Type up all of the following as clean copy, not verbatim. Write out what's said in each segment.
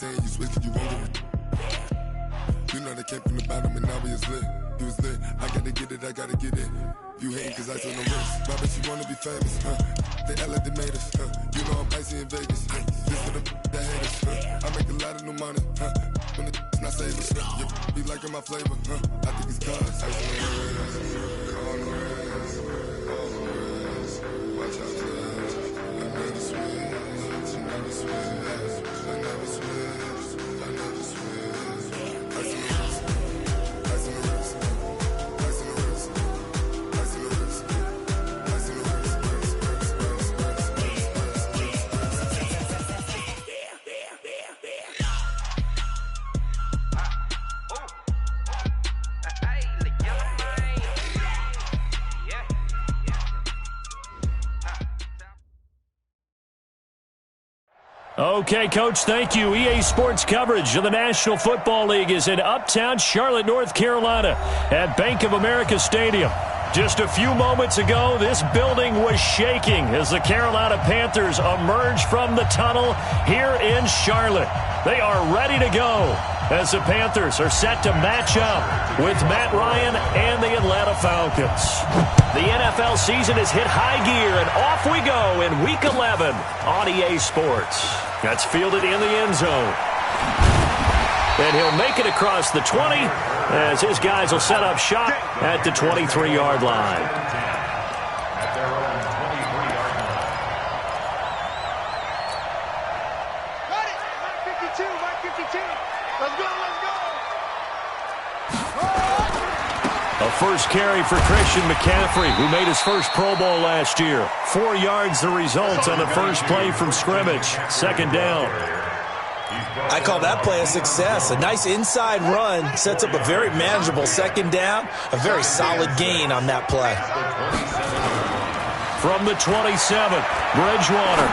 saying you switch, you won't get it. You know they came from the bottom and now we is lit. You was lit, I gotta get it, I gotta get it. You hating cause I told no wrist. My bitch, you wanna be famous, They act like they made us, You know I'm icy in Vegas, This for the that hate us, I make a lot of new money, When the not save us, You be liking my flavor, I think it's cause ice on the wrist, on the wrist, on the wrist. Watch out for this, I never switch, I never switch, I never switch, I never switch. Ice on the wrist, ice on the wrist, ice on the wrist, ice on the wrist, ice on the wrist, Okay, Coach, thank you. EA Sports coverage of the National Football League is in uptown Charlotte, North Carolina at Bank of America Stadium. Just a few moments ago, this building was shaking as the Carolina Panthers emerged from the tunnel here in Charlotte. They are ready to go as the Panthers are set to match up with Matt Ryan and the Atlanta Falcons. The NFL season has hit high gear, and off we go in Week 11 on EA Sports. That's fielded in the end zone. And he'll make it across the 20 as his guys will set up shop at the 23-yard line. Got it! Mark 52. Let's go, let's go! A first carry for Christian McCaffrey, who made his first Pro Bowl last year. 4 yards the result on the first play from scrimmage. Second down. I call that play a success. A nice inside run sets up a very manageable second down. A very solid gain on that play. From the 27, Bridgewater.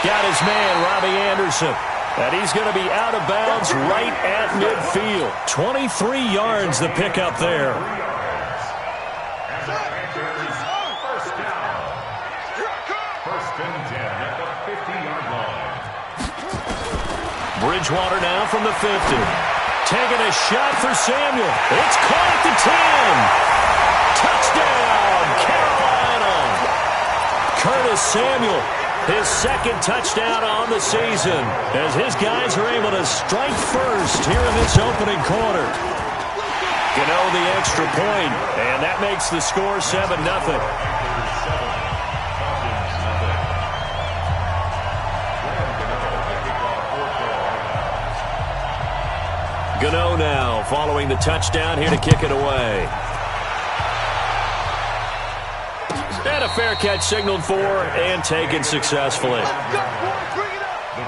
Got his man, Robbie Anderson. And he's going to be out of bounds right at midfield. 23 yards the pickup there. First and 10 at the 50-yard line. Bridgewater now from the 50. Taking a shot for Samuel. It's caught at the 10. Touchdown, Carolina. Curtis Samuel, his second touchdown on the season, as his guys are able to strike first here in this opening quarter. Gano the extra point, and that makes the score 7-0. Gano now following the touchdown here to kick it away. And a fair catch signaled for and taken successfully. The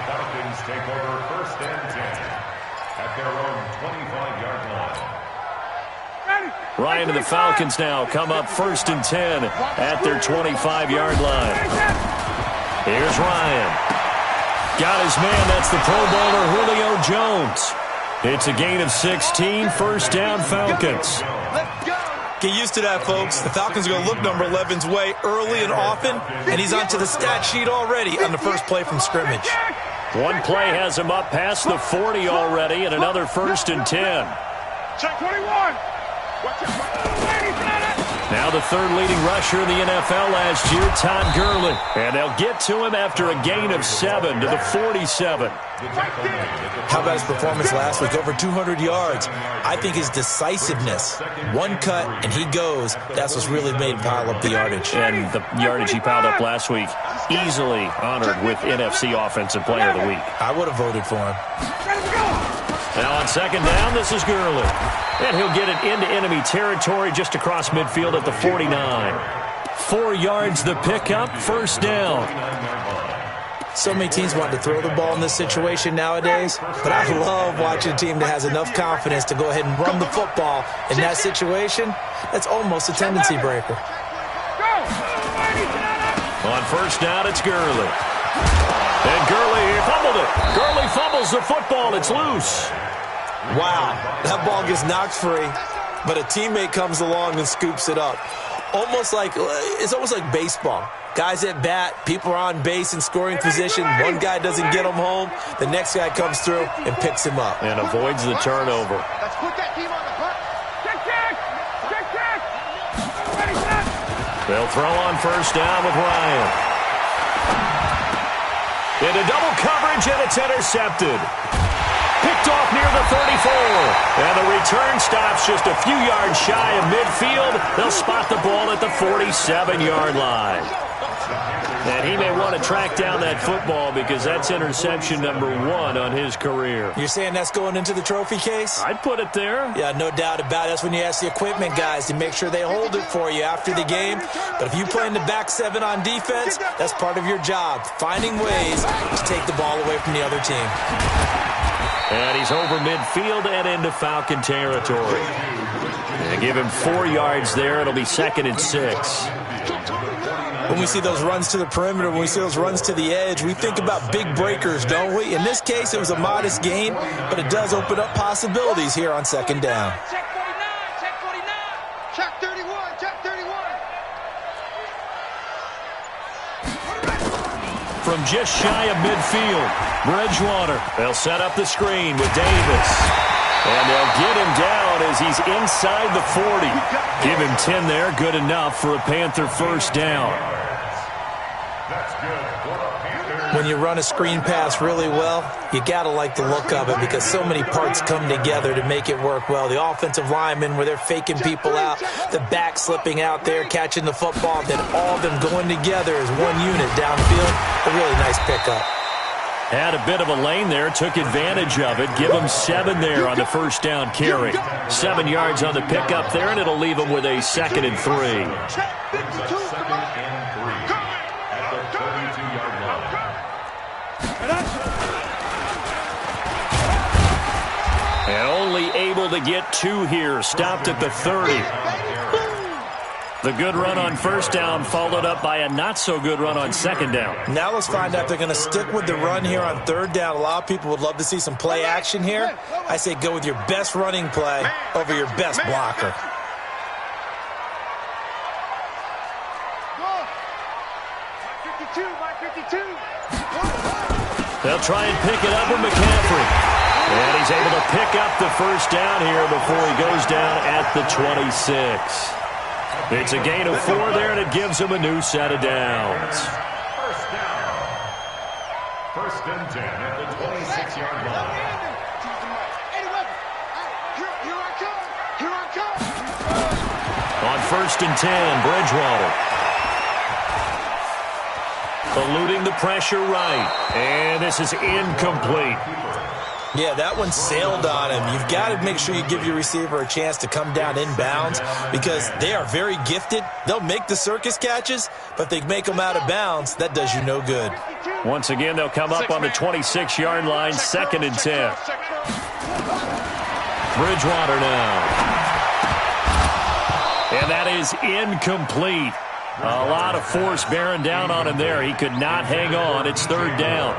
Falcons take over first and 10 at their own 25-yard line. Ryan and the Falcons now come up first and 10 at their 25-yard line. Here's Ryan. Got his man. That's the Pro Bowler Julio Jones. It's a gain of 16, first down Falcons. Get used to that, folks. The Falcons are going to look number 11's way early and often, and he's onto the stat sheet already on the first play from scrimmage. One play has him up past the 40 already, and another first and 10. Check 21. Now the third leading rusher in the NFL last year, Todd Gurley. And they'll get to him after a gain of 7 to the 47. How about his performance last week? Over 200 yards. I think his decisiveness, one cut and he goes, that's what's really made him pile up the yardage. And the yardage he piled up last week, easily honored with NFC Offensive Player of the Week. I would have voted for him. Now on second down, this is Gurley. And he'll get it into enemy territory just across midfield at the 49. 4 yards the pickup, first down. So many teams want to throw the ball in this situation nowadays, but I love watching a team that has enough confidence to go ahead and run the football. In that situation, that's almost a tendency breaker. On first down, it's Gurley. And Gurley fumbled it. Gurley fumbles the football. It's loose. Wow, that ball gets knocked free, but a teammate comes along and scoops it up. Almost like it's almost like baseball. Guys at bat, people are on base in scoring position. One guy doesn't get him home. The next guy comes through and picks him up. And avoids the turnover. Let's put that team on the hook. Check. Ready, set. They'll throw on first down with Ryan. Into double coverage, and it's intercepted. Picked off near the 34. And the return stops just a few yards shy of midfield. They'll spot the ball at the 47-yard line. And he may want to track down that football because that's interception number 1 on his career. You're saying that's going into the trophy case? I'd put it there. Yeah, no doubt about it. That's when you ask the equipment guys to make sure they hold it for you after the game. But if you play in the back 7 on defense, that's part of your job, finding ways to take the ball away from the other team. And he's over midfield and into Falcon territory. And give him 4 yards there. It'll be 2nd and 6. When we see those runs to the perimeter, when we see those runs to the edge, we think about big breakers, don't we? In this case, it was a modest gain, but it does open up possibilities here on 2nd down. Check 49. Check 31. From just shy of midfield, Bridgewater. They'll set up the screen with Davis. And they'll get him down as he's inside the 40. Give him 10 there, good enough for a Panther first down. When you run a screen pass really well, you got to like the look of it because so many parts come together to make it work well. The offensive linemen, where they're faking people out, the back slipping out there, catching the football, then all of them going together as one unit downfield. A really nice pickup. Had a bit of a lane there, took advantage of it. Give him 7 there on the first down carry. 7 yards on the pickup there, and it'll leave him with a 2nd and 3. At the 32-yard line. And only able to get 2 here. Stopped at the 30. The good run on first down followed up by a not-so-good run on 2nd down. Now let's find out if they're going to stick with the run here on 3rd down. A lot of people would love to see some play action here. I say go with your best running play over your best blocker. They'll try and pick it up with McCaffrey. And he's able to pick up the first down here before he goes down at the 26. It's a gain of 4 there, and it gives him a new set of downs. First down. 1st and 10 at the 26-yard line. Here I come. On 1st and 10, Bridgewater. Eluding the pressure right. And this is incomplete. Yeah, that one sailed on him. You've got to make sure you give your receiver a chance to come down inbounds because they are very gifted. They'll make the circus catches, but if they make them out of bounds, that does you no good. Once again, they'll come up on the 26-yard line, 2nd and 10. Bridgewater now. And that is incomplete. A lot of force bearing down on him there. He could not hang on. It's 3rd down.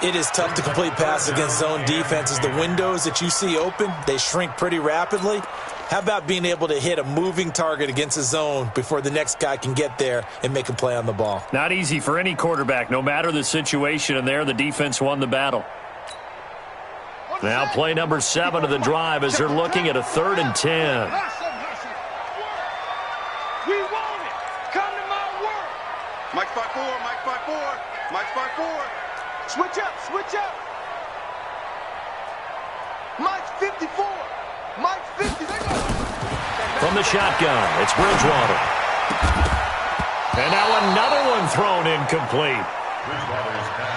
It is tough to complete passes against zone defenses. The windows that you see open, they shrink pretty rapidly. How about being able to hit a moving target against a zone before the next guy can get there and make a play on the ball? Not easy for any quarterback, no matter the situation, and there the defense won the battle. Now play number 7 of the drive as they're looking at a 3rd and 10. We want it. Come to my work. Mike 5-4, Mike 5-4, Mike 5-4. Switch up. Mike 54. Mike 50. From the shotgun, it's Bridgewater. And now another one thrown incomplete.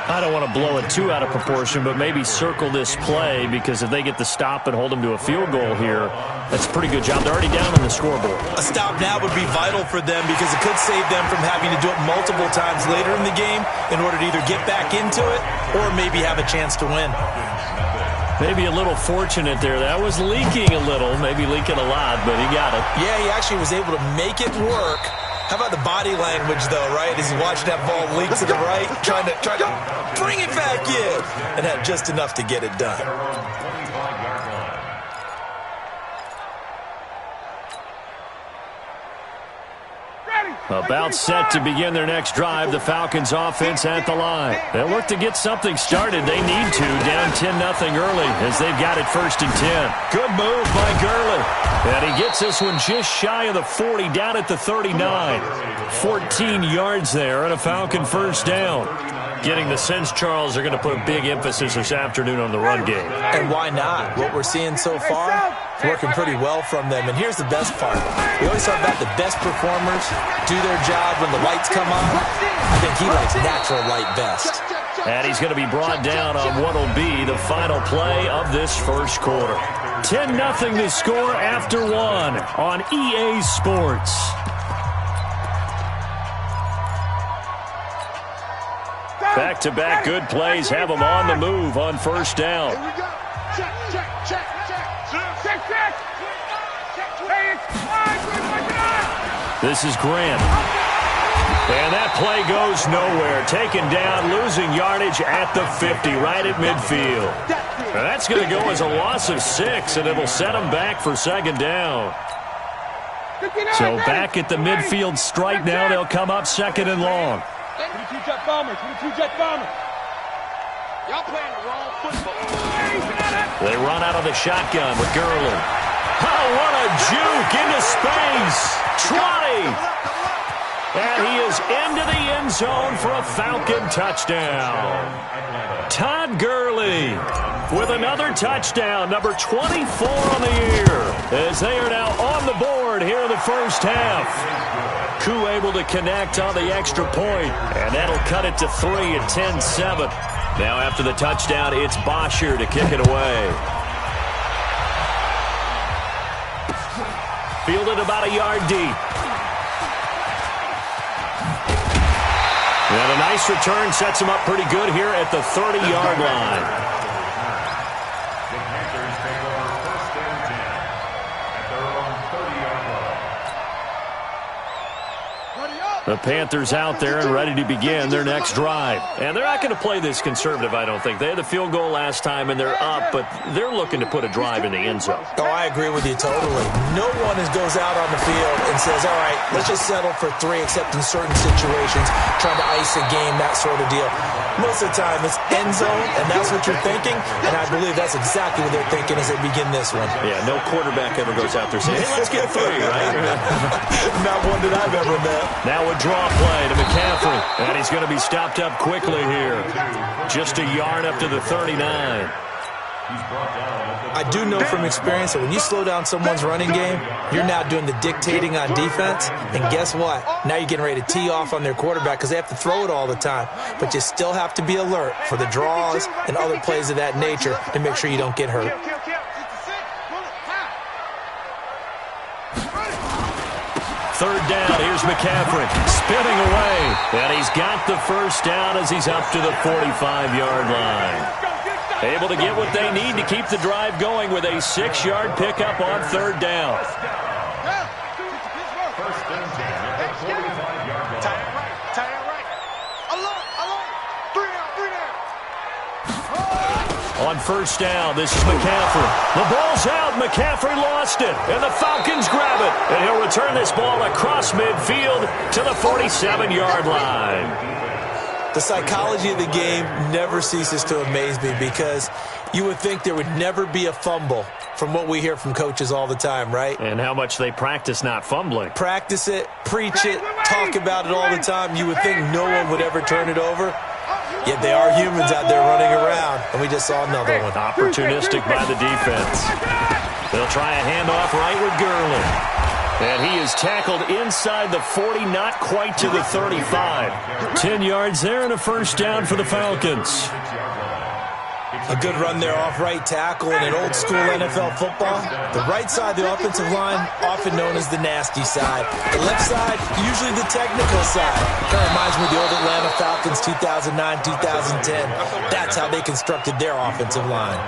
I don't want to blow it too out of proportion, but maybe circle this play because if they get the stop and hold them to a field goal here, that's a pretty good job. They're already down on the scoreboard. A stop now would be vital for them because it could save them from having to do it multiple times later in the game in order to either get back into it or maybe have a chance to win. Maybe a little fortunate there. That was leaking a little, maybe leaking a lot, but he got it. Yeah, he actually was able to make it work. How about the body language, though, right? As he's watching that ball leak to the right, trying to bring it back in, and had just enough to get it done. About set to begin their next drive, the Falcons offense at the line. They'll look to get something started. They need to, down 10-0 early as they've got it 1st and 10. Good move by Gurley. And he gets this one just shy of the 40, down at the 39. 14 yards there and a Falcon first down. Getting the sense, Charles, are going to put a big emphasis this afternoon on the run game. And why not? What we're seeing so far, it's working pretty well from them. And here's the best part. We always talk about the best performers do their job when the lights come on. I think he likes natural light best. And he's going to be brought down on what will be the final play of this first quarter. 10-0 the score after one on EA Sports. Back-to-back good plays have them on the move on first down. Here we go. Check, check, check, check. Check, check. Hey, it's This is Grant. And that play goes nowhere. Taken down, losing yardage at the 50, right at midfield. And that's going to go as a loss of 6, and it'll set them back for second down. So back at the midfield stripe now, they'll come up 2nd and long. 22 jet bombers, 22 jet bombers. Y'all playing the wrong football. They run out of the shotgun with Gurley. Oh, what a juke into space. Trotty. And he is into the end zone for a Falcon touchdown. Todd Gurley with another touchdown, number 24 on the year, as they are now on the board here in the first half. Koo able to connect on the extra point, and that'll cut it to 3 at 10-7. Now after the touchdown, it's Bosher to kick it away. Fielded about a yard deep. And a nice return sets him up pretty good here at the 30-yard line. The Panthers out there and ready to begin their next drive. And they're not going to play this conservative, I don't think. They had the field goal last time, and they're up, but they're looking to put a drive in the end zone. Oh, I agree with you totally. No one goes out on the field and says, all right, let's just settle for 3, except in certain situations, trying to ice a game, that sort of deal. Most of the time, it's end zone, and that's what you're thinking, and I believe that's exactly what they're thinking as they begin this one. Yeah, no quarterback ever goes out there saying, hey, let's get 3, right? Not one that I've ever met. Now a draw play to McCaffrey, and he's going to be stopped up quickly here. Just a yard up to the 39. I do know from experience that when you slow down someone's running game, you're now doing the dictating on defense. And guess what? Now you're getting ready to tee off on their quarterback because they have to throw it all the time. But you still have to be alert for the draws and other plays of that nature to make sure you don't get hurt. Third down, here's McCaffrey spinning away. And he's got the first down as he's up to the 45-yard line. Able to get what they need to keep the drive going with a 6-yard pickup on third down. First and 10 at the 45-yard line. Tie it right. Alone. 3 down. On first down, this is McCaffrey. The ball's out. McCaffrey lost it, and the Falcons grab it. And he'll return this ball across midfield to the 47-yard line. The psychology of the game never ceases to amaze me because you would think there would never be a fumble from what we hear from coaches all the time, right? And how much they practice not fumbling. Practice it, preach it, talk about it all the time. You would think no one would ever turn it over. Yet they are humans out there running around, and we just saw another one. Opportunistic by the defense. They'll try a handoff right with Gurley. And he is tackled inside the 40, not quite to the 35. 10 yards there and a first down for the Falcons. A good run there off right tackle in an old school NFL football. The right side of the offensive line, often known as the nasty side. The left side, usually the technical side. Kind of reminds me of the old Atlanta Falcons 2009, 2010. That's how they constructed their offensive line.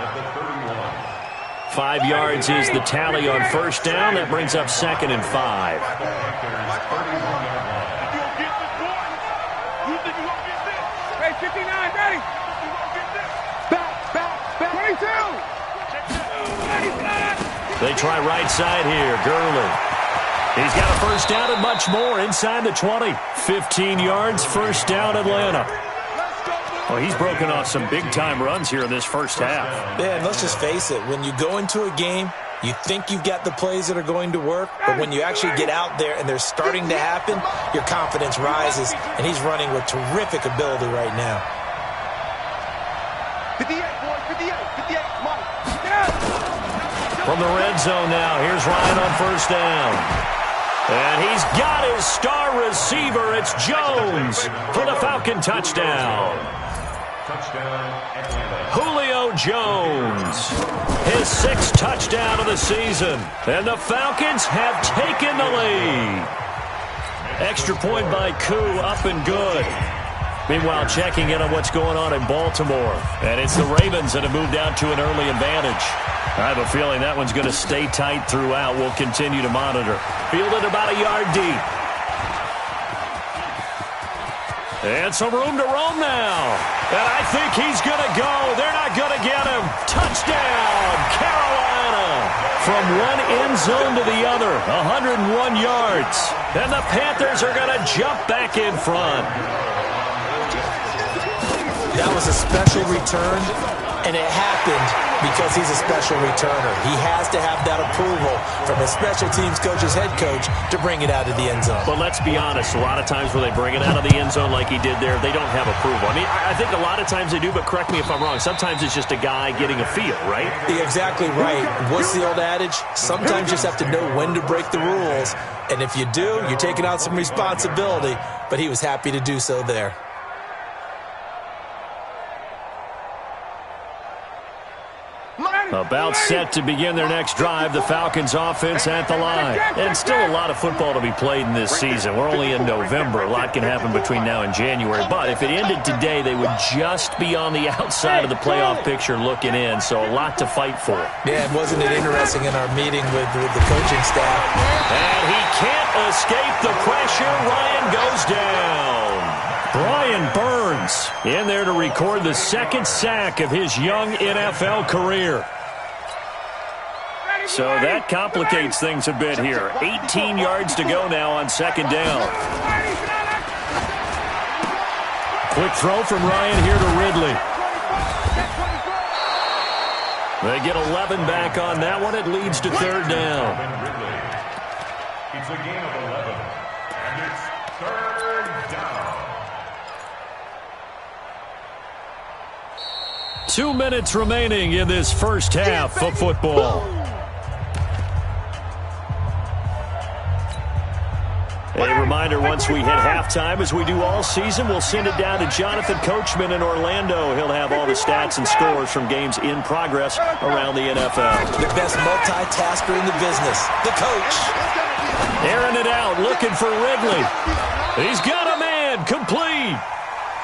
5 yards is the tally on first down. That brings up 2nd and 5. Hey, 59, ready. Back. 22. They try right side here. Gurley He's got a first down and much more inside the 20. 15 yards, first down, Atlanta. Well, he's broken off some big-time runs here in this first half. Yeah, and let's just face it. When you go into a game, you think you've got the plays that are going to work, but when you actually get out there and they're starting to happen, your confidence rises, and he's running with terrific ability right now. 58, boys, 58, 58, come on. From the red zone now, here's Ryan on first down. And he's got his star receiver. It's Jones for the Falcon touchdown. Touchdown, Atlanta. Julio Jones, his 6th touchdown of the season. And the Falcons have taken the lead. Extra point by Koo, up and good. Meanwhile, checking in on what's going on in Baltimore. And it's the Ravens that have moved out to an early advantage. I have a feeling that one's going to stay tight throughout. We'll continue to monitor. Fielded about a yard deep. And some room to roam now. And I think he's going to go. They're not going to get him. Touchdown, Carolina. From one end zone to the other, 101 yards. And the Panthers are going to jump back in front. That was a special return, and it happened because he's a special returner. He has to have that approval from his special teams coach's head coach to bring it out of the end zone. But let's be honest, a lot of times when they bring it out of the end zone like he did there, they don't have approval. I mean, I think a lot of times they do, but correct me if I'm wrong. Sometimes it's just a guy getting a feel, right? You're exactly right. What's the old adage? Sometimes you just have to know when to break the rules, and if you do, you're taking out some responsibility, but he was happy to do so there. About set to begin their next drive, the Falcons offense at the line. And still a lot of football to be played in this season. We're only in November. A lot can happen between now and January. But if it ended today, they would just be on the outside of the playoff picture looking in. So a lot to fight for. Yeah, wasn't it interesting in our meeting with the coaching staff? And he can't escape the pressure. Ryan goes down. Brian Burns in there to record the 2nd sack of his young NFL career. So that complicates things a bit here. 18 yards to go now on 2nd down. Quick throw from Ryan here to Ridley. They get 11 back on that one. It leads to 3rd down. It's a gain of 11, and it's 3rd down. 2 minutes remaining in this first half of football. A reminder, once we hit halftime, as we do all season, we'll send it down to Jonathan Coachman in Orlando. He'll have all the stats and scores from games in progress around the NFL. The best multitasker in the business, the coach. Airing it out, looking for Ridley. He's got a man, complete.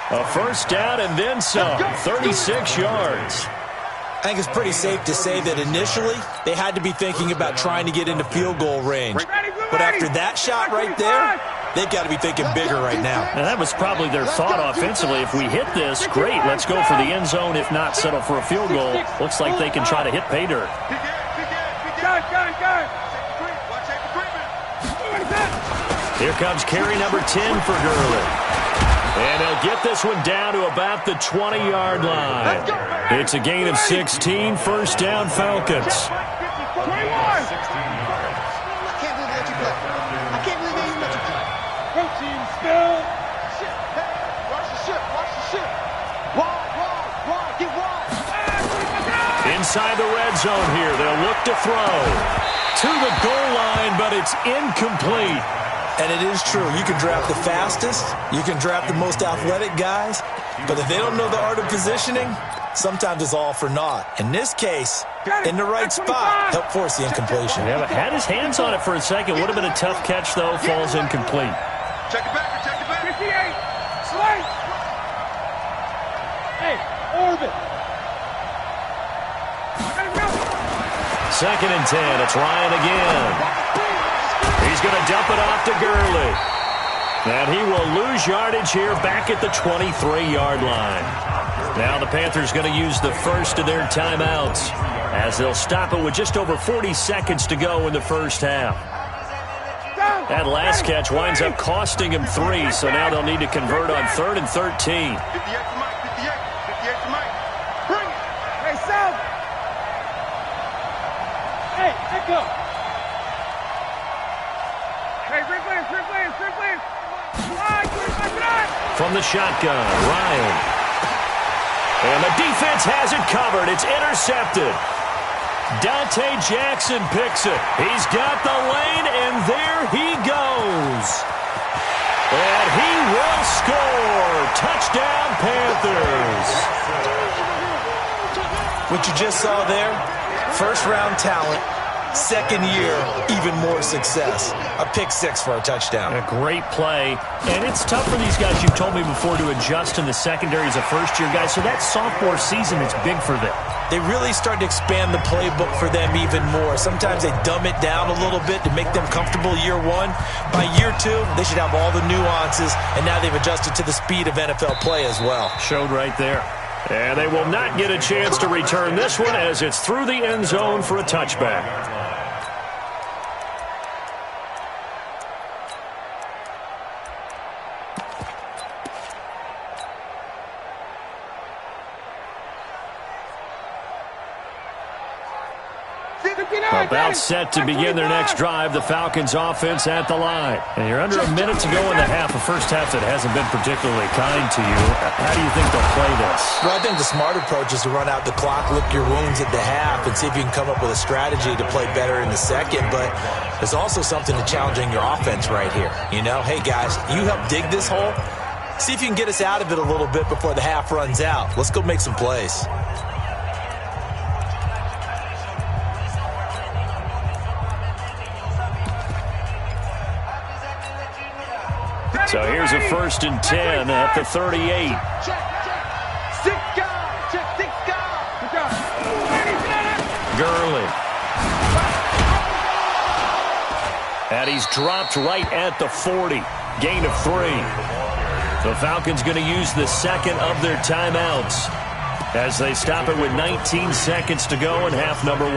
A first down and then some, 36 yards. I think it's pretty safe to say that initially they had to be thinking about trying to get into field goal range. But after that shot right there, they've got to be thinking bigger right now. And that was probably their thought offensively. If we hit this, great, let's go for the end zone. If not, settle for a field goal. Looks like they can try to hit pay dirt. Here comes carry number 10 for Gurley. And he'll get this one down to about the 20-yard line. It's a gain of 16, first down Falcons. 16 yards. I can't believe they let you play. I can't believe they even let you play. Protein still. Shit. Hey, watch the ship. Watch the ship. Wide. Get wide. Inside the red zone here. They'll look to throw. To the goal line, but it's incomplete. And it is true. You can draft the fastest. You can draft the most athletic guys. But if they don't know the art of positioning, sometimes it's all for naught. In this case, in the right spot, help force the incompletion. Yeah, had his hands on it for a second. Would have been a tough catch, though. Falls incomplete. Check it back. 58. Slate. Hey, orbit. 2nd and 10. It's Ryan again. He's going to dump it off to Gurley. And he will lose yardage here back at the 23-yard line. Now the Panthers going to use the first of their timeouts as they'll stop it with just over 40 seconds to go in the first half. That last catch winds up costing him 3, so now they'll need to convert on 3rd and 13. 58 to Mike, 58 to Mike. Bring it. Hey, Sam. Hey, let go. Hey, free players. From the shotgun, Ryan. And the defense has it covered. It's intercepted. Dante Jackson picks it. He's got the lane, and there he goes. And he will score. Touchdown, Panthers. What you just saw there, first-round talent, second year, even more success. A pick 6 for a touchdown. A great play. And it's tough for these guys, you've told me before, to adjust in the secondary as a first-year guy. So that sophomore season is big for them. They really start to expand the playbook for them even more. Sometimes they dumb it down a little bit to make them comfortable year 1. By year 2, they should have all the nuances, and now they've adjusted to the speed of NFL play as well. Showed right there. And they will not get a chance to return this one as it's through the end zone for a touchback. About set to begin their next drive, the Falcons offense at the line. And you're under a minute to go in the half, a first half that hasn't been particularly kind to you. How do you think they'll play this? Well, I think the smart approach is to run out the clock, lick your wounds at the half, and see if you can come up with a strategy to play better in the second. But there's also something to challenging your offense right here. You know, hey, guys, you help dig this hole. See if you can get us out of it a little bit before the half runs out. Let's go make some plays. So here's a 1st and 10 at the 38. Gurley. And he's dropped right at the 40. Gain of 3. The Falcons going to use the second of their timeouts as they stop it with 19 seconds to go in half number 1.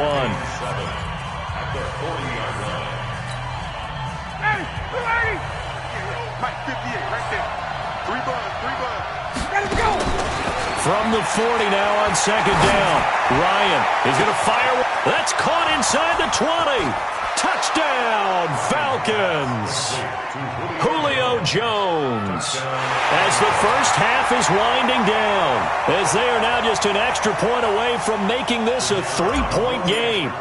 From the 40 now on 2nd down. Ryan is going to fire. That's caught inside the 20. Touchdown, Falcons. Julio Jones. As the first half is winding down, as they are now just an extra point away from making this a 3-point game.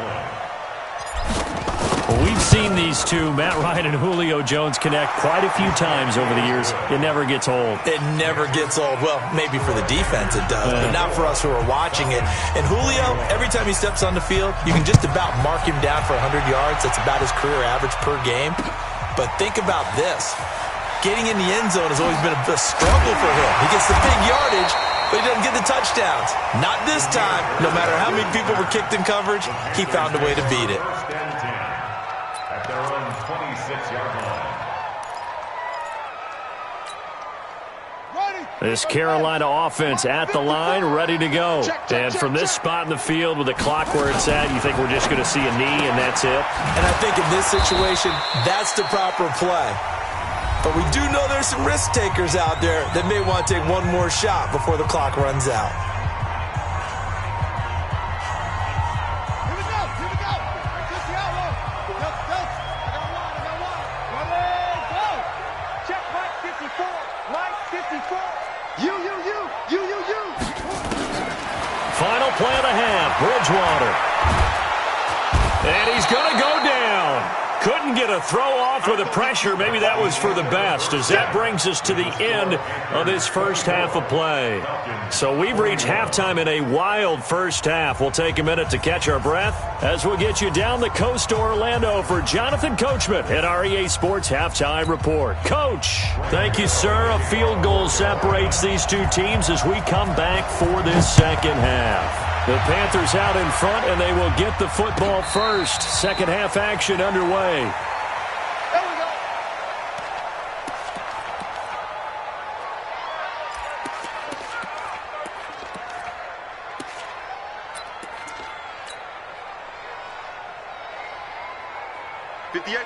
We've seen these two, Matt Ryan and Julio Jones, connect quite a few times over the years. It never gets old. It never gets old. Well, maybe for the defense it does, but not for us who are watching it. And Julio, every time he steps on the field, you can just about mark him down for 100 yards. That's about his career average per game. But think about this. Getting in the end zone has always been a struggle for him. He gets the big yardage, but he doesn't get the touchdowns. Not this time. No matter how many people were kicked in coverage, he found a way to beat it. Their own 26-yard line. This Carolina offense at the line, ready to go. And from this spot in the field with the clock where it's at, you think we're just going to see a knee and that's it? And I think in this situation, that's the proper play. But we do know there's some risk takers out there that may want to take one more shot before the clock runs out. Final play of the half, Bridgewater. And he's going to go down. Couldn't get a throw off with the pressure. Maybe that was for the best, as that brings us to the end of this first half of play. So we've reached halftime in a wild first half. We'll take a minute to catch our breath as we'll get you down the coast to Orlando for Jonathan Coachman at our EA Sports Halftime Report. Coach, thank you, sir. A field goal separates these two teams as we come back for this second half. The Panthers out in front, and they will get the football first. Second half action underway. There we go.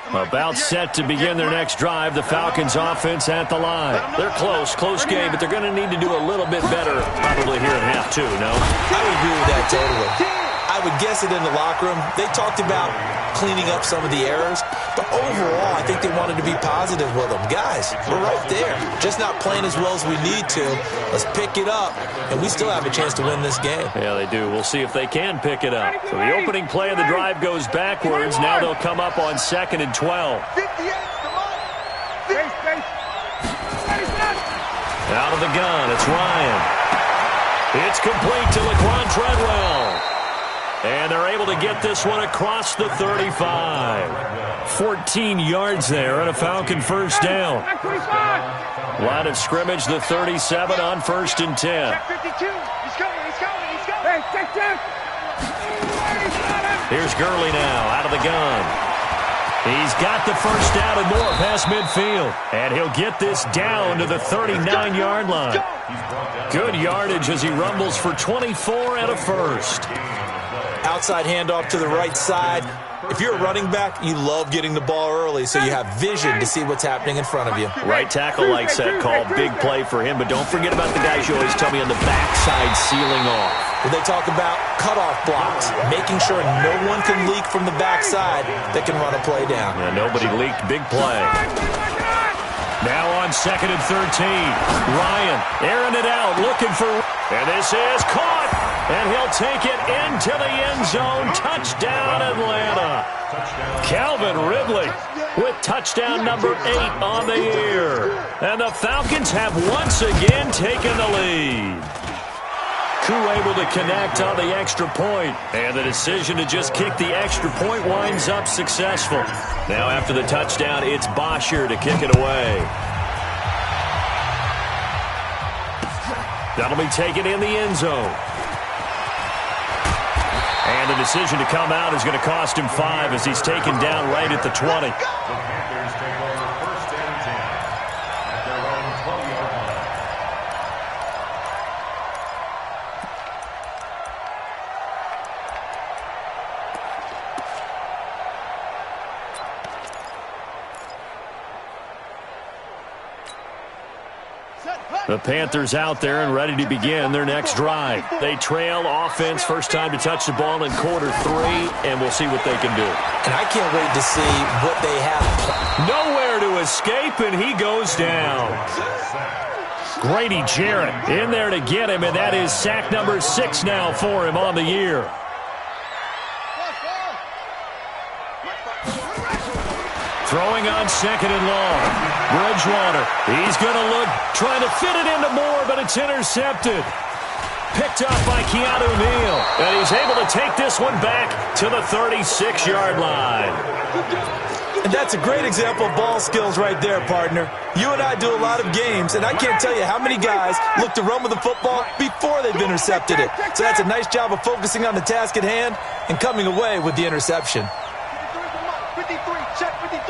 About set to begin their next drive. The Falcons offense at the line. They're close game, but they're going to need to do a little bit better probably here in half two, no? I would agree with that totally. I would guess it in the locker room. They talked about cleaning up some of the errors, but overall, I think they wanted to be positive with them. Guys, we're right there. Just not playing as well as we need to. Let's pick it up, and we still have a chance to win this game. Yeah, they do. We'll see if they can pick it up. So the opening play of the drive goes backwards. Now they'll come up on 2nd and 12. Out of the gun, it's Ryan. It's complete to Laquan Treadwell. And they're able to get this one across the 35. 14 yards there and a Falcon first down. Line of scrimmage, the 37 on 1st and 10. Here's Gurley now out of the gun. He's got the first down and more past midfield. And he'll get this down to the 39-yard line. Good yardage as he rumbles for 24 and a first. Outside handoff to the right side. If you're a running back, you love getting the ball early so you have vision to see what's happening in front of you. Right tackle likes that call. Big play for him, but don't forget about the guys you always tell me on the backside sealing off. Well, they talk about cutoff blocks, making sure no one can leak from the backside that can run a play down. Yeah, nobody leaked. Big play. Now on 2nd and 13. Ryan airing it out, looking for... And this is caught. And he'll take it into the end zone. Touchdown, Atlanta. Calvin Ridley with touchdown number 8 on the year. And the Falcons have once again taken the lead. Koo able to connect on the extra point. And the decision to just kick the extra point winds up successful. Now after the touchdown, it's Bosher to kick it away. That'll be taken in the end zone. And the decision to come out is going to cost him 5 as he's taken down right at the 20. The Panthers take over 1st and 10 at their own 20-yard line. The Panthers out there and ready to begin their next drive. They trail offense, first time to touch the ball in quarter 3, and we'll see what they can do. And I can't wait to see what they have. Nowhere to escape, and he goes down. Grady Jarrett in there to get him, and that is sack number 6 now for him on the year. Throwing on 2nd and long. Bridgewater, he's going to look, trying to fit it into Moore, but it's intercepted. Picked up by Keanu Neal, and he's able to take this one back to the 36-yard line. And that's a great example of ball skills right there, partner. You and I do a lot of games, and I can't tell you how many guys look to run with the football before they've intercepted it. So that's a nice job of focusing on the task at hand and coming away with the interception. 53, check 53.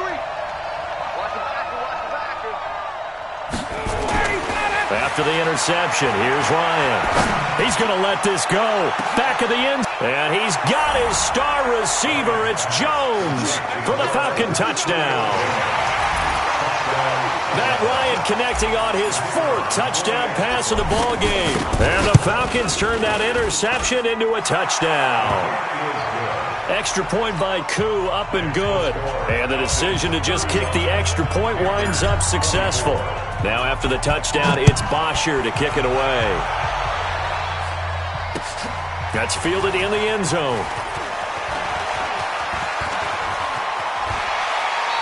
After the interception, here's Ryan. He's going to let this go. Back of the end. And he's got his star receiver. It's Jones for the Falcon touchdown. Matt Ryan connecting on his 4th touchdown pass of the ball game. And the Falcons turn that interception into a touchdown. Extra point by Koo, up and good. And the decision to just kick the extra point winds up successful. Now after the touchdown, it's Bosher to kick it away. That's fielded in the end zone.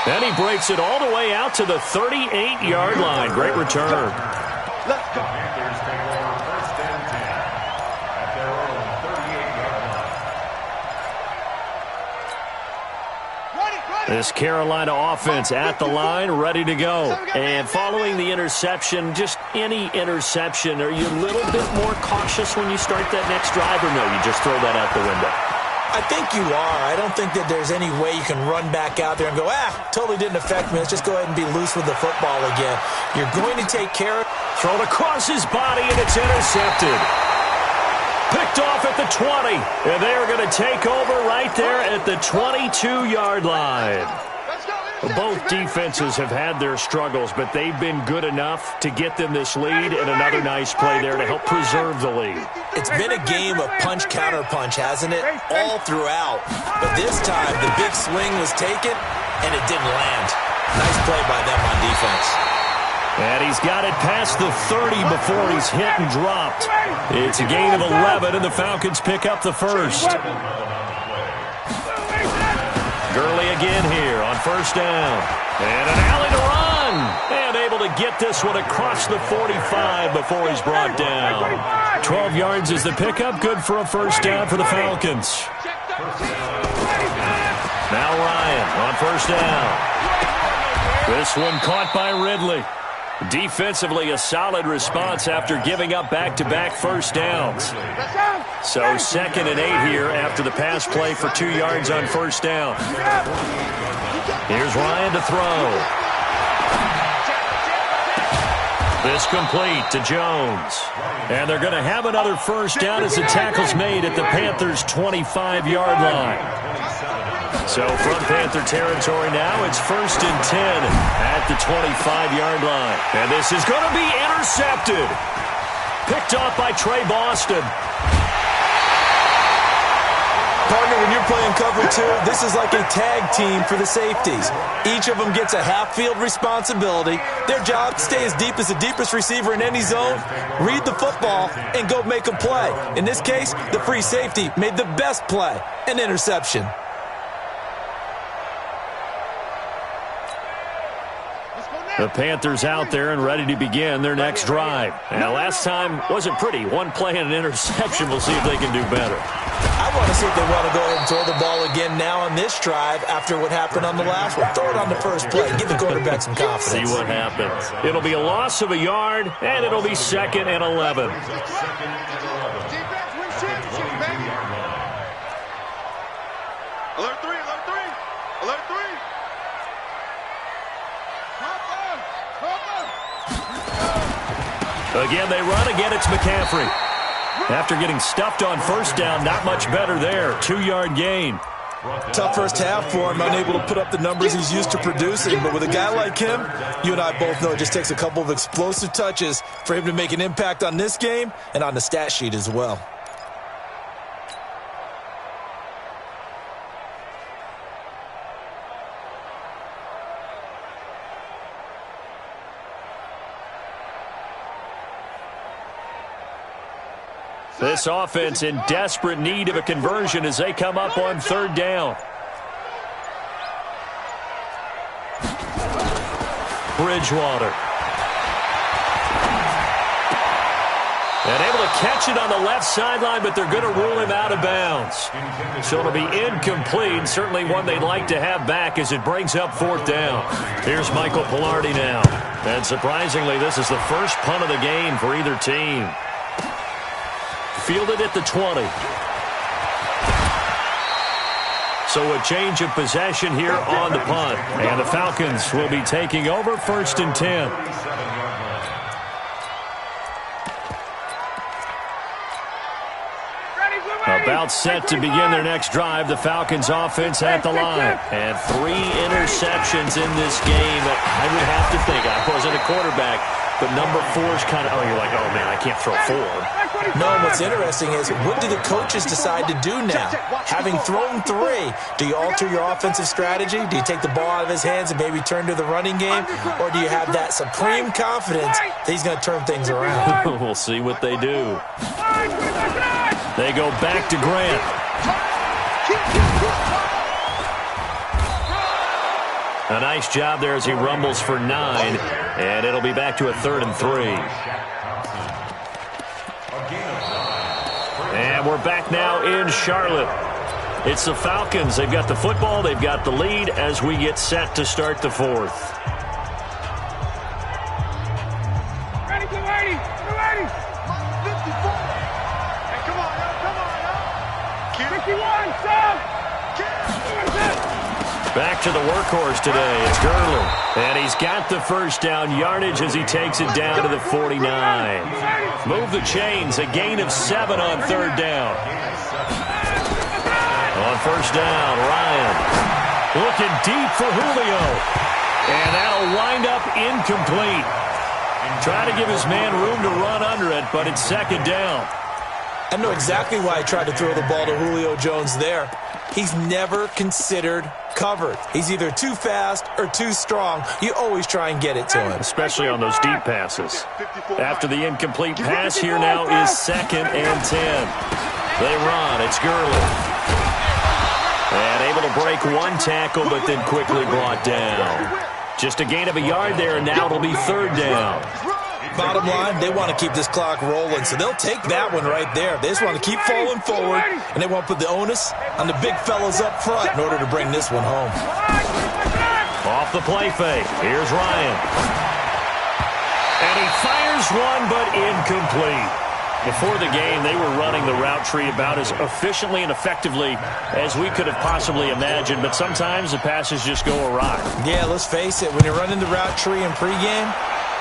And he breaks it all the way out to the 38-yard line. Great return. Let's go. Panthers take over 1st and 10 at their own 38-yard line. This Carolina offense at the line, ready to go. And following the interception, just any interception, are you a little bit more cautious when you start that next drive, or no, you just throw that out the window? I think you are. I don't think that there's any way you can run back out there and go, totally didn't affect me. Let's just go ahead and be loose with the football again. You're going to take care of it. Thrown across his body, and it's intercepted. Picked off at the 20, and they are going to take over right there at the 22-yard line. Let's Both defenses have had their struggles, but they've been good enough to get them this lead, and another nice play there to help preserve the lead. It's been a game of punch-counter-punch, hasn't it? All throughout. But this time, the big swing was taken, and it didn't land. Nice play by them on defense. And he's got it past the 30 before he's hit and dropped. It's a gain of 11, and the Falcons pick up the first. Gurley again here on first down. And an alley to run. And able to get this one across the 45 before he's brought down. 12 yards is the pickup. Good for a first down for the Falcons. Now Ryan on first down. This one caught by Ridley. Defensively, a solid response after giving up back-to-back first downs. So 2nd and 8 here after the pass play for 2 yards on first down. Here's Ryan to throw. This complete to Jones. And they're going to have another first down as the tackle's made at the Panthers' 25-yard line. So from Panther territory now, it's 1st and 10 at the 25-yard line. And this is going to be intercepted. Picked off by Trey Boston. Partner, when you're playing cover 2, this is like a tag team for the safeties. Each of them gets a half-field responsibility. Their job, stay as deep as the deepest receiver in any zone, read the football, and go make a play. In this case, the free safety made the best play, an interception. The Panthers out there and ready to begin their next drive. Now, last time wasn't pretty. One play and an interception. We'll see if they can do better. I want to see if they want to go ahead and throw the ball again now on this drive after what happened on the last one. Throw it on the first play. Give the quarterback some confidence. See what happens. It'll be a loss of a yard, and it'll be 2nd and 11. Defense wins championship, baby. Alert 3, alert 3, alert 3. Again, they run. Again, it's McCaffrey. After getting stuffed on first down, not much better there. 2-yard gain. Tough first half for him, unable to put up the numbers he's used to producing. But with a guy like him, you and I both know it just takes a couple of explosive touches for him to make an impact on this game and on the stat sheet as well. This offense in desperate need of a conversion as they come up on 3rd down. Bridgewater. And able to catch it on the left sideline, but they're going to rule him out of bounds. So it'll be incomplete. Certainly one they'd like to have back as it brings up 4th down. Here's Michael Pilardi now. And surprisingly, this is the first punt of the game for either team. Fielded at the 20. So a change of possession here on the punt. And the Falcons will be taking over 1st and 10. About set to begin their next drive. The Falcons offense at the line. And 3 interceptions in this game. I would have to think, I wasn't a quarterback, but number 4's kind of, you're like, oh man, I can't throw 4. No, what's interesting is, what do the coaches decide to do now? Having thrown 3, do you alter your offensive strategy? Do you take the ball out of his hands and maybe turn to the running game? Or do you have that supreme confidence that he's going to turn things around? We'll see what they do. They go back to Grant. A nice job there as he rumbles for 9. And it'll be back to a 3rd and 3. And we're back now in Charlotte. It's the Falcons. They've got the football. They've got the lead as we get set to start the 4th. Ready, get ready, get ready. 54. Hey, come on, yo. 51, stop. Back to the workhorse today. It's Gurley. And he's got the first down yardage as he takes it down to the 49. Move the chains. A gain of 7 on 3rd down. On first down, Ryan looking deep for Julio. And that'll wind up incomplete. Try to give his man room to run under it, but it's second down. I know exactly why he tried to throw the ball to Julio Jones there. He's never considered covered. He's either too fast or too strong. You always try and get it to him. Especially on those deep passes. After the incomplete pass, here now is 2nd and 10. They run. It's Gurley. And able to break one tackle, but then quickly brought down. Just a gain of a yard there, and now it'll be 3rd down. Bottom line, they want to keep this clock rolling, so they'll take that one right there. They just want to keep falling forward, and they want to put the onus on the big fellas up front in order to bring this one home. Off the play fake. Here's Ryan. And he fires one, but incomplete. Before the game, they were running the route tree about as efficiently and effectively as we could have possibly imagined, but sometimes the passes just go awry. Yeah, let's face it, when you're running the route tree in pregame,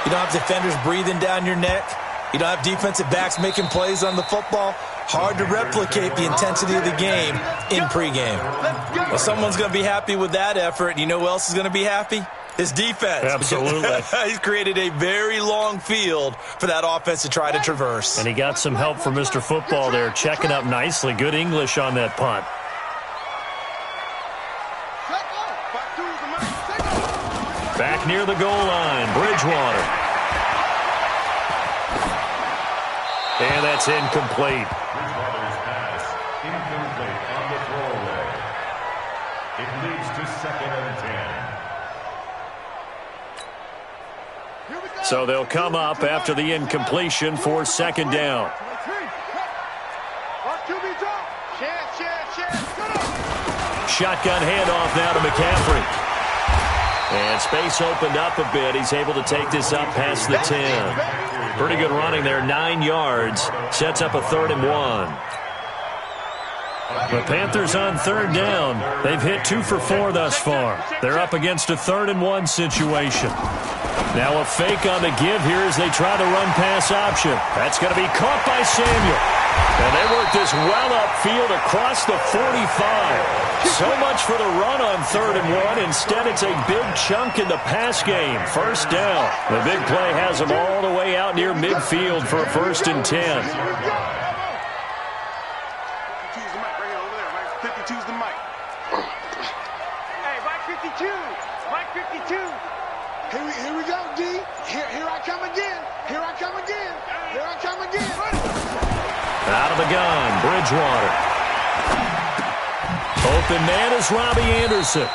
you don't have defenders breathing down your neck. You don't have defensive backs making plays on the football. Hard to replicate the intensity of the game in pregame. Well, someone's going to be happy with that effort. You know who else is going to be happy? His defense. Absolutely. He's created a very long field for that offense to try to traverse. And he got some help from Mr. Football there, checking up nicely. Good English on that punt. Back near the goal line, Bridgewater. And that's incomplete. Bridgewater's pass incomplete on the throwaway. It leads to 2nd and 10. So they'll come up after the incompletion for 2nd down. Shotgun handoff now to McCaffrey. And space opened up a bit. He's able to take this up past the 10. Pretty good running there, 9 yards. Sets up a 3rd and 1. The Panthers on 3rd down. They've hit 2 for 4 thus far. They're up against a 3rd and 1 situation. Now a fake on the give here as they try the run-pass option. That's going to be caught by Samuel. And they work this well upfield across the 45. So much for the run on 3rd and 1. Instead, it's a big chunk in the pass game. 1st down. The big play has them all the way out near midfield for a 1st and 10. 52's the mic. Hey, Mike 52. Mike 52. Here we go, D. Here I come again. Here I come again. Here I come again. Out of the gun, Bridgewater. Open man is Robbie Anderson.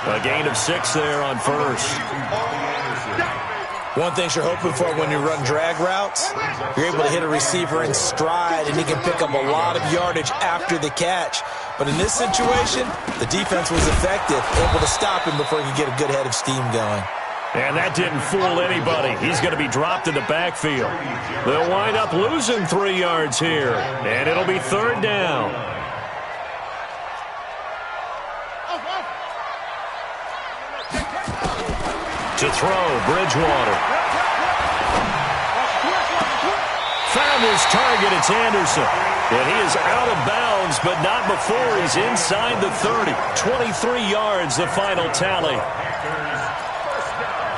A gain of 6 there on 1st. One thing you're hoping for when you run drag routes, you're able to hit a receiver in stride, and he can pick up a lot of yardage after the catch. But in this situation, the defense was effective, able to stop him before he could get a good head of steam going. And that didn't fool anybody. He's going to be dropped in the backfield. They'll wind up losing 3 yards here, and it'll be 3rd down. To throw, Bridgewater. Found his target, it's Anderson. And he is out of bounds, but not before he's inside the 30. 23 yards, the final tally.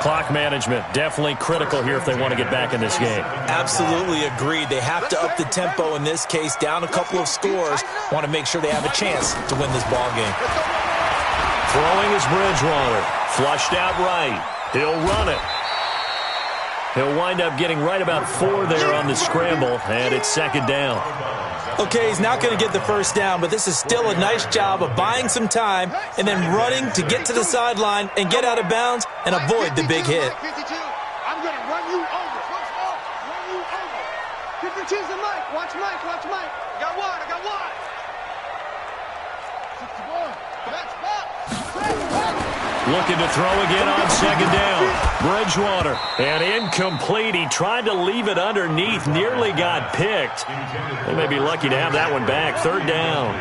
Clock management, definitely critical here if they want to get back in this game. Absolutely agreed. They have to up the tempo in this case, down a couple of scores. Want to make sure they have a chance to win this ball game. Throwing is Bridgewater. Flushed out right. He'll run it. He'll wind up getting right about 4 there on the scramble, and it's 2nd down. Okay, he's not going to get the 1st down, but this is still a nice job of buying some time and then running to get to the sideline and get out of bounds and avoid the big hit. 52. I'm going to run you over. Run you over. 52's the mic. Watch Mike. Watch Mike. I got one. I got one. 61. That's up. Looking to throw again on 2nd down. Bridgewater. And incomplete. He tried to leave it underneath. Nearly got picked. They may be lucky to have that one back. 3rd down.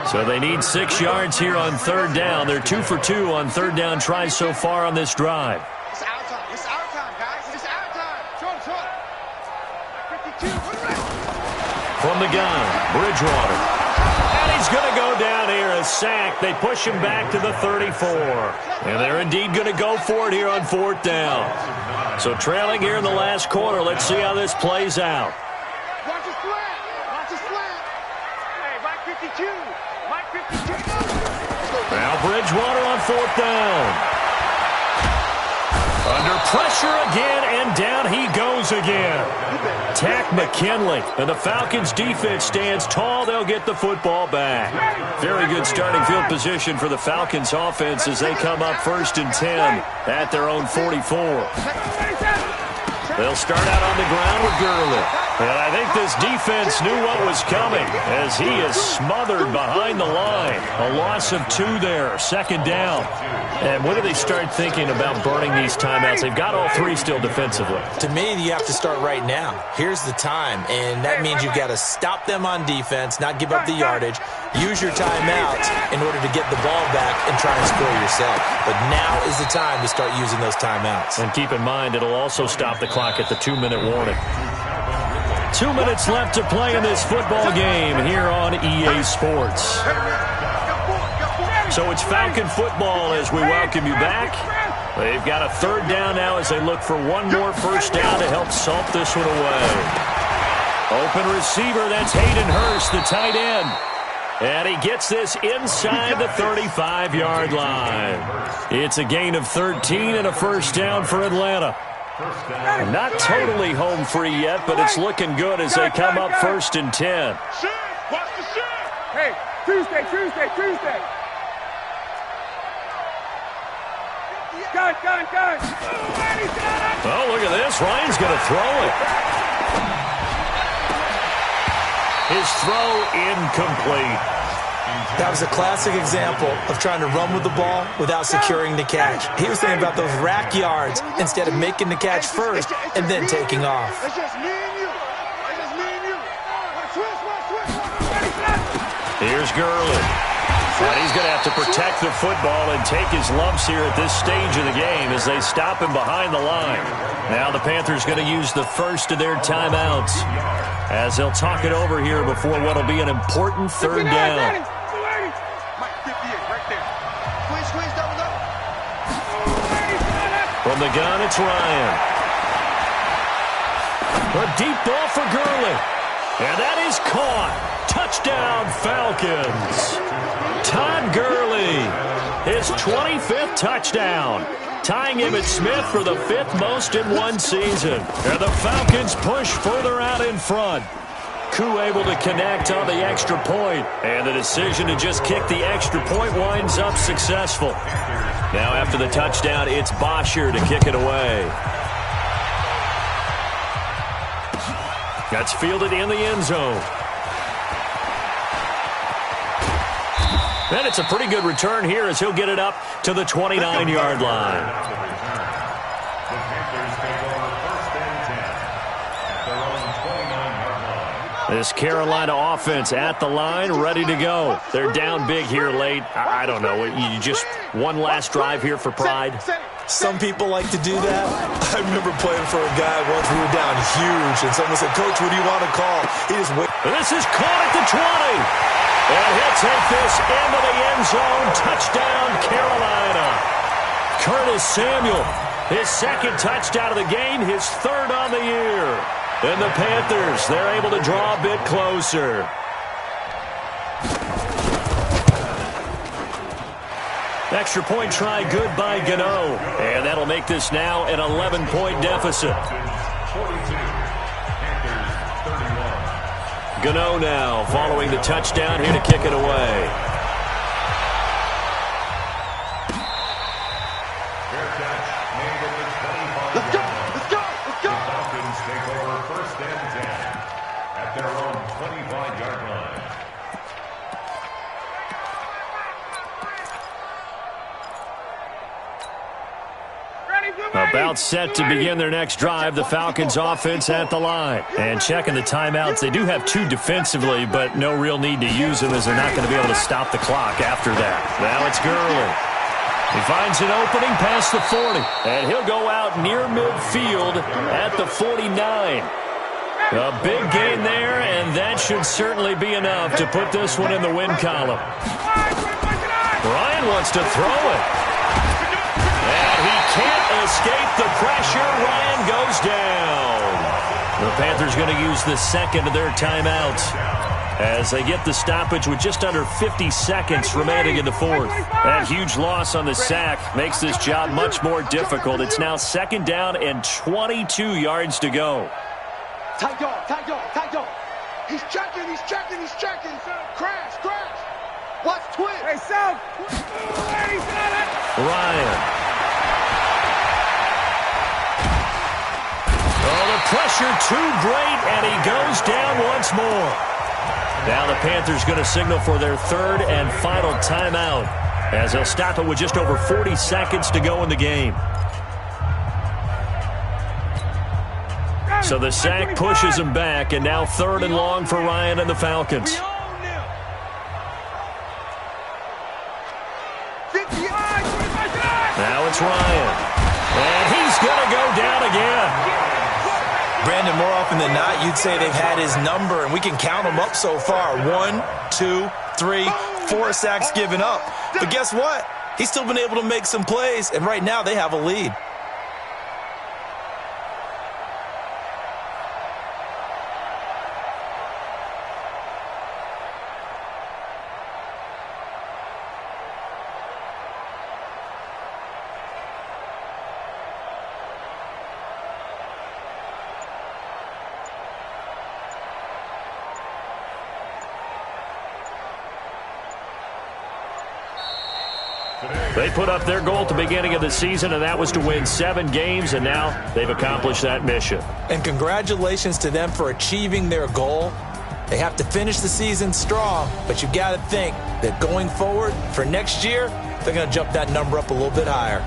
So they need 6 yards here on 3rd down. They're 2 for 2 on 3rd down tries so far on this drive. It's our time. It's our time, guys. It's our time. Short. 52. From the gun, Bridgewater. And he's going to go down here, a sack. They push him back to the 34. And they're indeed going to go for it here on 4th down. So trailing here in the last quarter. Let's see how this plays out. Watch the slant. Watch the slant. Hey, Mike 52. Mike 52. Now Bridgewater on 4th down. Under pressure again, and down he goes again. Tack McKinley, and the Falcons' defense stands tall. They'll get the football back. Very good starting field position for the Falcons' offense as they come up 1st and 10 at their own 44. They'll start out on the ground with Gurley. And I think this defense knew what was coming as he is smothered behind the line. A loss of 2 there, 2nd down. And when do they start thinking about burning these timeouts? They've got all 3 still defensively. To me, you have to start right now. Here's the time, and that means you've got to stop them on defense, not give up the yardage, use your timeouts in order to get the ball back and try and score yourself. But now is the time to start using those timeouts. And keep in mind, it'll also stop the clock at the 2-minute warning. 2 minutes left to play in this football game here on EA Sports. So it's Falcon football as we welcome you back. They've got a 3rd down now as they look for one more 1st down to help salt this one away. Open receiver, that's Hayden Hurst, the tight end. And he gets this inside the 35-yard line. It's a gain of 13 and a 1st down for Atlanta. Not totally home free yet, but it's looking good as they come up 1st and 10. Watch the shit. Hey, Tuesday. Gun. Oh, look at this. Ryan's going to throw it. His throw incomplete. That was a classic example of trying to run with the ball without securing the catch. He was thinking about those rack yards instead of making the catch first and then taking off. It's just me and you. Here's Gurley. And he's going to have to protect the football and take his lumps here at this stage of the game as they stop him behind the line. Now the Panthers going to use the first of their timeouts as they'll talk it over here before what will be an important 3rd down. From the gun, it's Ryan. A deep ball for Gurley. And that is caught. Touchdown, Falcons. Todd Gurley, his 25th touchdown. Tying Emmitt Smith for the 5th most in one season. And the Falcons push further out in front. Koo able to connect on the extra point. And the decision to just kick the extra point winds up successful. Now after the touchdown, it's Bosher to kick it away. That's fielded in the end zone. And it's a pretty good return here as he'll get it up to the 29-yard line. This Carolina offense at the line, ready to go. They're down big here late. I don't know. You just one last drive here for pride. Some people like to do that. I remember playing for a guy once we were down huge, and someone said, "Coach, what do you want to call?" He just wait. This is caught at the 20. And he'll take this into the end zone. Touchdown, Carolina. Curtis Samuel, his 2nd touchdown of the game, his 3rd on the year. And the Panthers, they're able to draw a bit closer. Extra point try good by Gano. And that'll make this now an 11-point deficit. Gano now following the touchdown here to kick it away. Let's go. The Falcons take over 1st and 10 at their own 25-yard line. About set to begin their next drive, the Falcons offense at the line. And checking the timeouts, they do have 2 defensively, but no real need to use them as they're not going to be able to stop the clock after that. Now it's Gurley. He finds an opening past the 40, and he'll go out near midfield at the 49. A big gain there, and that should certainly be enough to put this one in the win column. Ryan wants to throw it. And he can't escape the pressure. Ryan goes down. The Panthers going to use the second of their timeouts as they get the stoppage with just under 50 seconds remaining in the fourth. That huge loss on the sack makes this job much more difficult. It's now second down and 22 yards to go. Tight dog, tight dog, tight dog. He's checking, he's checking, he's checking. Crash, crash. Watch twist. Hey, South. Ryan. Oh, the pressure too great, and he goes down once more. Now the Panthers going to signal for their third and final timeout as they'll stop it with just over 40 seconds to go in the game. So the sack pushes him back, and now third and long for Ryan and the Falcons. Now it's Ryan. And he's going to go down again. Brandon, more often than not, you'd say they've had his number, and we can count them up so far. 1, 2, 3, 4 sacks given up. But guess what? He's still been able to make some plays, and right now they have a lead. They put up their goal at the beginning of the season, and that was to win 7 games, and now they've accomplished that mission. And congratulations to them for achieving their goal. They have to finish the season strong, but you got to think that going forward for next year, they're going to jump that number up a little bit higher.